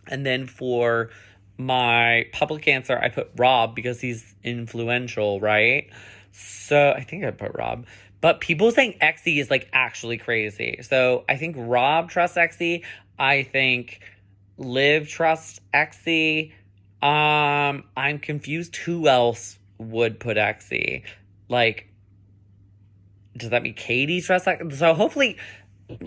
And then for my public answer, I put Rob because he's influential, right? So I think I put Rob. But people saying Exy is like actually crazy. So I think Rob trusts Exy. I think Liv trusts Exy. I'm confused who else would put Exy. Like, does that mean Katie trusts Exy? So hopefully,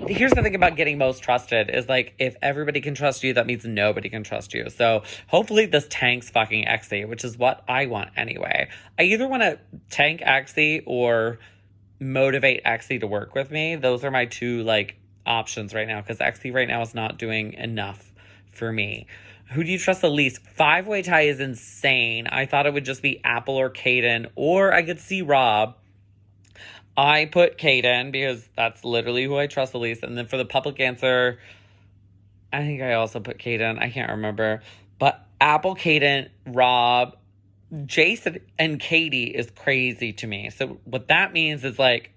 here's the thing about getting most trusted is like, if everybody can trust you, that means nobody can trust you. So hopefully this tanks fucking Exy, which is what I want anyway. I either want to tank Exy or motivate Exy to work with me. Those are my two like options right now, because Exy right now is not doing enough for me. Who do you trust the least? 5-way tie is insane. I thought it would just be Apple or Kaden, or I could see Rob. I put Kaden because that's literally who I trust the least. And then for the public answer, I think I also put Kaden. I can't remember. But Apple, Kaden, Rob, Jason, and Katie is crazy to me. So what that means is like,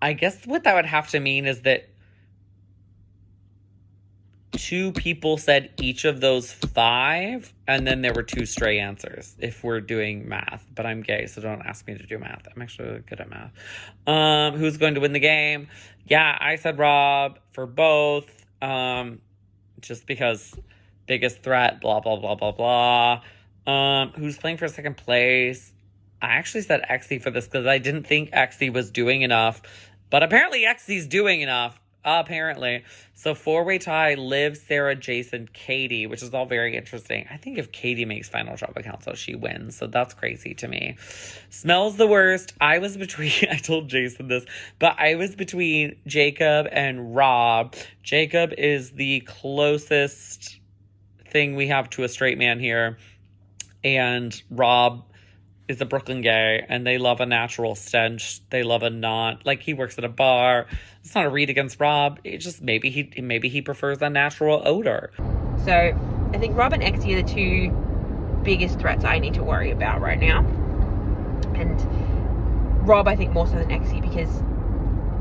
I guess what that would have to mean is that 2 people said each of those 5, and then there were 2 stray answers if we're doing math. But I'm gay, so don't ask me to do math. I'm actually really good at math. Who's going to win the game? Yeah, I said Rob for both. Just because biggest threat, blah, blah, blah, blah, blah. Who's playing for second place? I actually said Exy for this because I didn't think Exy was doing enough. But apparently Exy's doing enough. Apparently. So 4-way tie, Liv, Sarah, Jason, Katie, which is all very interesting. I think if Katie makes final drop council, she wins. So that's crazy to me. Smells the worst. I was between, I told Jason this, but I was between Jacob and Rob. Jacob is the closest thing we have to a straight man here. And Rob is a Brooklyn gay, and they love a natural stench. They love a not, like, he works at a bar. It's not a read against Rob. It's just maybe he prefers a natural odor. So I think Rob and Exy are the 2 biggest threats I need to worry about right now. And Rob, I think more so than Exy, because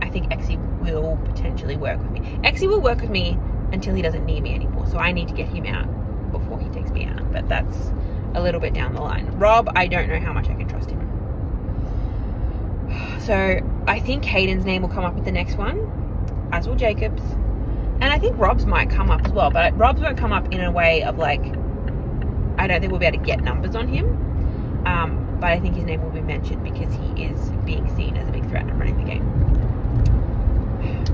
I think Exy will potentially work with me. Exy will work with me until he doesn't need me anymore. So I need to get him out before he takes me out. But that's a little bit down the line. Rob, I don't know how much I can trust him. So I think Hayden's name will come up at the next one, as will Jacob's. And I think Rob's might come up as well, but Rob's won't come up in a way of like, I don't think we'll be able to get numbers on him. But I think his name will be mentioned because he is being seen as a big threat and running the game.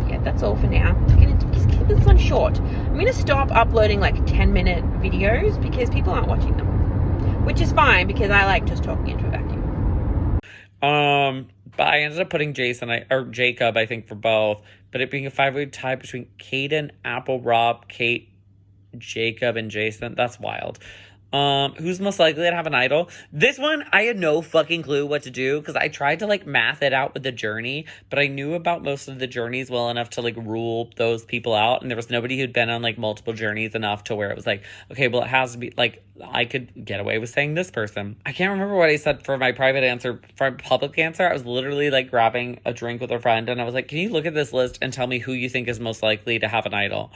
Yeah, that's all for now. I'm going to just keep this one short. I'm going to stop uploading like 10-minute videos because people aren't watching them. Which is fine because I like just talking into a vacuum. But I ended up putting Jacob, I think, for both. But it being a 5-way tie between Kaden, Apple, Rob, Kate, Jacob, and Jason. That's wild. Who's most likely to have an idol? This one, I had no fucking clue what to do because I tried to like math it out with the journey, but I knew about most of the journeys well enough to like rule those people out. And there was nobody who'd been on like multiple journeys enough to where it was like, okay, well, it has to be like, I could get away with saying this person. I can't remember what I said for my private answer. For my public answer, I was literally like grabbing a drink with a friend and I was like, can you look at this list and tell me who you think is most likely to have an idol?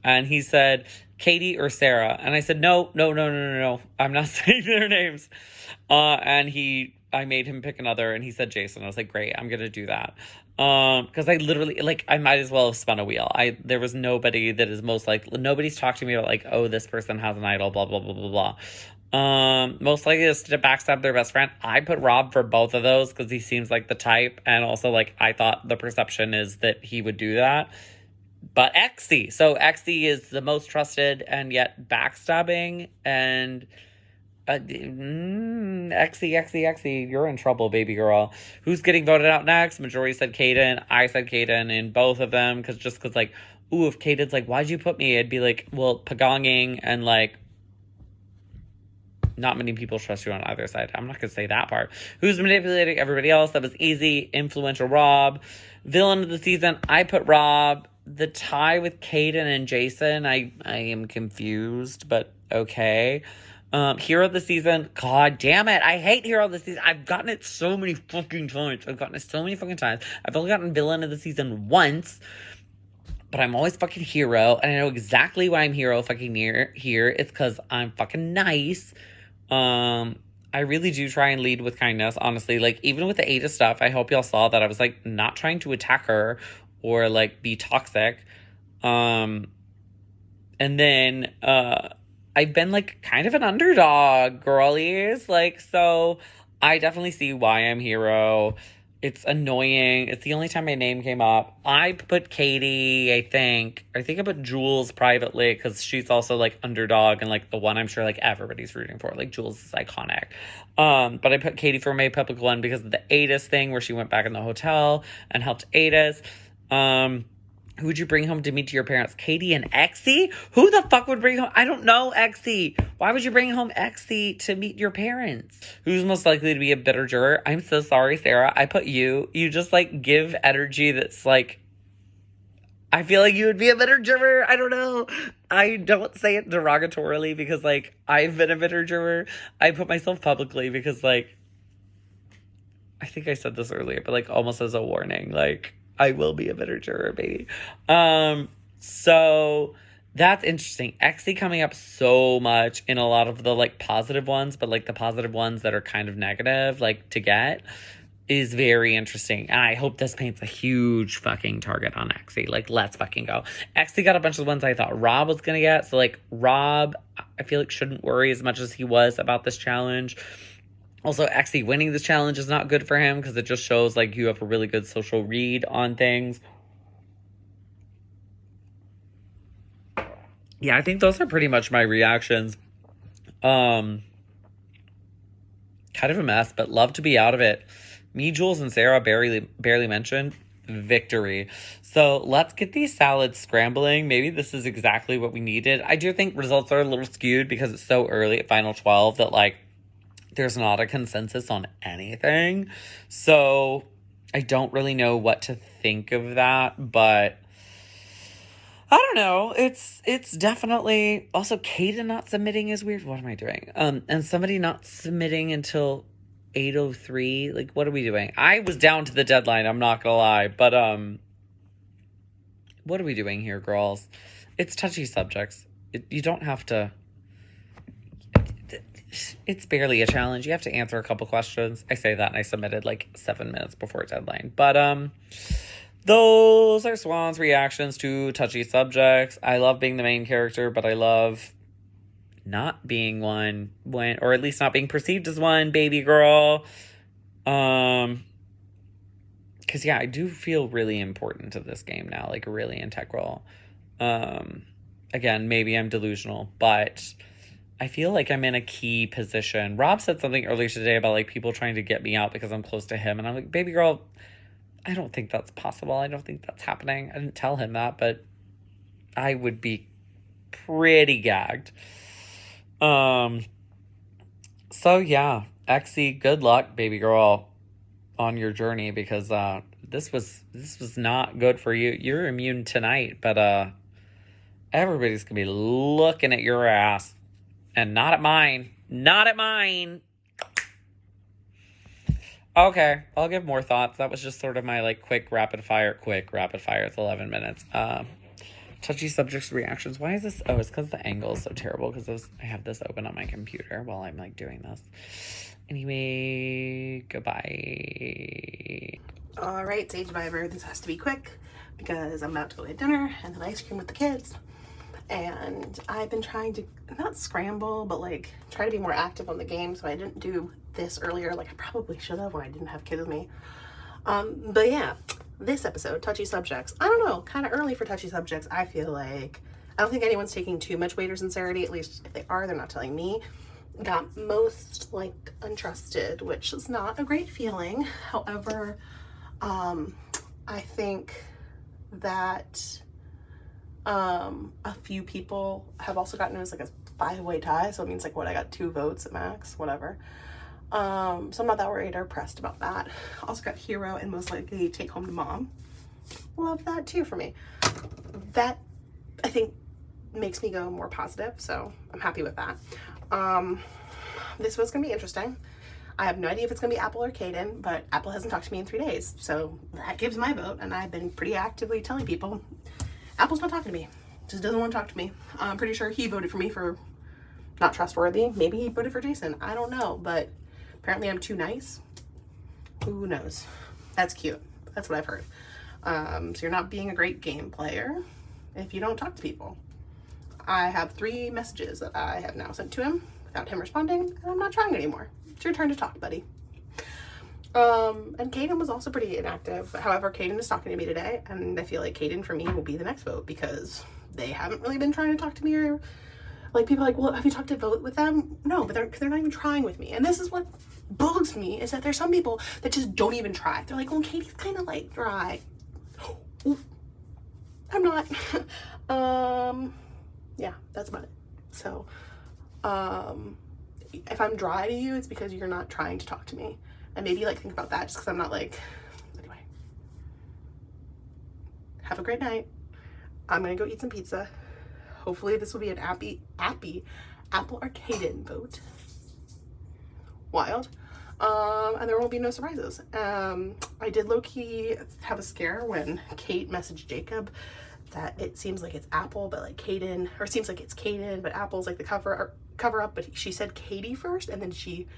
And he said, Katie or Sarah. And I said, no. I'm not saying their names. And I made him pick another and he said Jason. I was like, great, I'm going to do that. Because I literally, like, I might as well have spun a wheel. There was nobody that is most likely, nobody's talked to me about like, oh, this person has an idol, blah, blah, blah, blah, blah. Most likely is to backstab their best friend. I put Rob for both of those because he seems like the type. And also like, I thought the perception is that he would do that. But Exy. So Exy is the most trusted and yet backstabbing. And Exy, you're in trouble, baby girl. Who's getting voted out next? Majority said Kaden. I said Kaden in both of them. Because like, ooh, if Kaden's like, why'd you put me? I'd be like, well, pagonging and like, not many people trust you on either side. I'm not going to say that part. Who's manipulating everybody else? That was easy. Influential Rob. Villain of the season. I put Rob. The tie with Kaden and Jason, I am confused, but okay. Hero of the season, god damn it, I hate Hero of the season. I've gotten it so many fucking times. I've only gotten Villain of the season once, but I'm always fucking hero, and I know exactly why I'm hero fucking here. It's because I'm fucking nice. I really do try and lead with kindness, honestly. Like, even with the Ada stuff, I hope y'all saw that I was, like, not trying to attack her or, like, be toxic. And then, I've been, like, kind of an underdog, girlies. Like, so I definitely see why I'm hero. It's annoying. It's the only time my name came up. I put Katie, I think I put Jules privately because she's also, like, underdog and, like, the one I'm sure, like, everybody's rooting for. Like, Jules is iconic. But I put Katie for my public one because of the Ada's thing where she went back in the hotel and helped Ada's. Who would you bring home to meet to your parents? Katie and Exy? Who the fuck would bring home? I don't know, Exy. Why would you bring home Exy to meet your parents? Who's most likely to be a bitter juror? I'm so sorry, Sarah. I put you. You just, like, give energy that's, like, I feel like you would be a bitter juror. I don't know. I don't say it derogatorily because, like, I've been a bitter juror. I put myself publicly because, like, I think I said this earlier, but, like, almost as a warning, like, I will be a bitter juror, baby. So that's interesting. Exy coming up so much in a lot of the, like, positive ones, but, like, the positive ones that are kind of negative, like, to get is very interesting. And I hope this paints a huge fucking target on Exy. Like, let's fucking go. Exy got a bunch of the ones I thought Rob was gonna get. So, like, Rob, I feel like shouldn't worry as much as he was about this challenge. Also, Exy winning this challenge is not good for him because it just shows, like, you have a really good social read on things. Yeah, I think those are pretty much my reactions. Kind of a mess, but love to be out of it. Me, Jules, and Sarah barely mentioned. Victory. So let's get these salads scrambling. Maybe this is exactly what we needed. I do think results are a little skewed because it's so early at Final 12 that, like, there's not a consensus on anything. So I don't really know what to think of that, but I don't know. It's definitely also Kaden not submitting is weird. What am I doing? And somebody not submitting until 8:03. Like, what are we doing? I was down to the deadline, I'm not gonna lie, but what are we doing here, girls? It's touchy subjects. You don't have to. It's barely a challenge. You have to answer a couple questions. I say that and I submitted like 7 minutes before deadline. But those are Swan's reactions to touchy subjects. I love being the main character, but I love not being one or at least not being perceived as one, baby girl. Because yeah, I do feel really important to this game now, like really integral. Again, maybe I'm delusional, but I feel like I'm in a key position. Rob said something earlier today about, like, people trying to get me out because I'm close to him. And I'm like, baby girl, I don't think that's possible. I don't think that's happening. I didn't tell him that, but I would be pretty gagged. So yeah, Exy, good luck, baby girl, on your journey, because this was not good for you. You're immune tonight, but everybody's gonna be looking at your ass, and not at mine. Not at mine. Okay, I'll give more thoughts. That was just sort of my like quick rapid fire. It's 11 minutes. Touchy subjects reactions. Why is this? Oh, it's because the angle is so terrible, because I have this open on my computer while I'm like doing this. Anyway, goodbye. All right, Sagevivor, this has to be quick because I'm about to go get dinner and then ice cream with the kids. And I've been trying to not scramble, but like try to be more active on the game. So I didn't do this earlier, like I probably should have when I didn't have kids with me. But yeah, this episode, touchy subjects. I don't know, kind of early for touchy subjects. I feel like I don't think anyone's taking too much weight or sincerity. At least if they are, they're not telling me. Got most like untrusted, which is not a great feeling. However, I think that a few people have also gotten it as like a 5-way tie, so it means like what, I got 2 votes at max, whatever. So I'm not that worried or pressed about that. Also got hero and most likely take home to mom. Love that too for me. That I think makes me go more positive, so I'm happy with that. This was gonna be interesting. I have no idea if it's gonna be Apple or Caden, but Apple hasn't talked to me in 3 days, so that gives my vote, and I've been pretty actively telling people Apple's not talking to me. Just doesn't want to talk to me. I'm pretty sure he voted for me for not trustworthy. Maybe he voted for Jason. I don't know, but apparently I'm too nice. Who knows? That's cute. That's what I've heard. So you're not being a great game player if you don't talk to people. I have 3 messages that I have now sent to him without him responding, and I'm not trying anymore. It's your turn to talk, buddy. And Caden was also pretty inactive. However, Caden is talking to me today, and I feel like Caden for me will be the next vote because they haven't really been trying to talk to me, or like people are like, well, have you talked to vote with them? No, but they're not even trying with me. And this is what bugs me, is that there's some people that just don't even try. They're like, well, Katie's kind of like dry. I'm not. Yeah, that's about it. So, if I'm dry to you, it's because you're not trying to talk to me. And maybe like think about that, just because I'm not like, anyway. Have a great night. I'm gonna go eat some pizza. Hopefully this will be an Apple or Caden vote. Wild. And there won't be no surprises. I did low-key have a scare when Kate messaged Jacob that it seems like it's Apple, but like Caden, or it seems like it's Caden, but Apple's like the cover up, but she said Katie first, and then she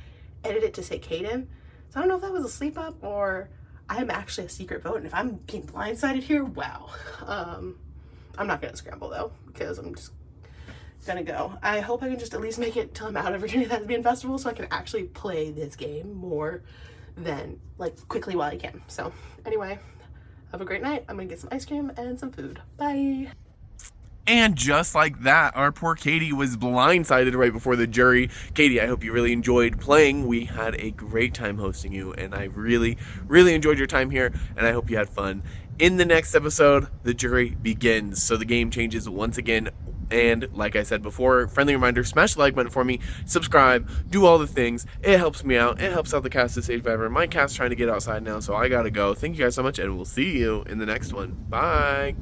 edited it to say Caden. So I don't know if that was a sleep up or I am actually a secret vote, and if I'm being blindsided here, wow. I'm not gonna scramble though, because I'm just gonna go. I hope I can just at least make it till I'm out of Virginia Thespian Festival so I can actually play this game more than like quickly while I can. So anyway, have a great night. I'm gonna get some ice cream and some food. Bye. And just like that, our poor Katie was blindsided right before the jury. Katie, I hope you really enjoyed playing. We had a great time hosting you, and I really, really enjoyed your time here, and I hope you had fun. In the next episode, the jury begins, so the game changes once again. And like I said before, friendly reminder, smash the like button for me, subscribe, do all the things. It helps me out. It helps out the cast of Sagevivor. My cast's trying to get outside now, so I gotta go. Thank you guys so much, and we'll see you in the next one. Bye.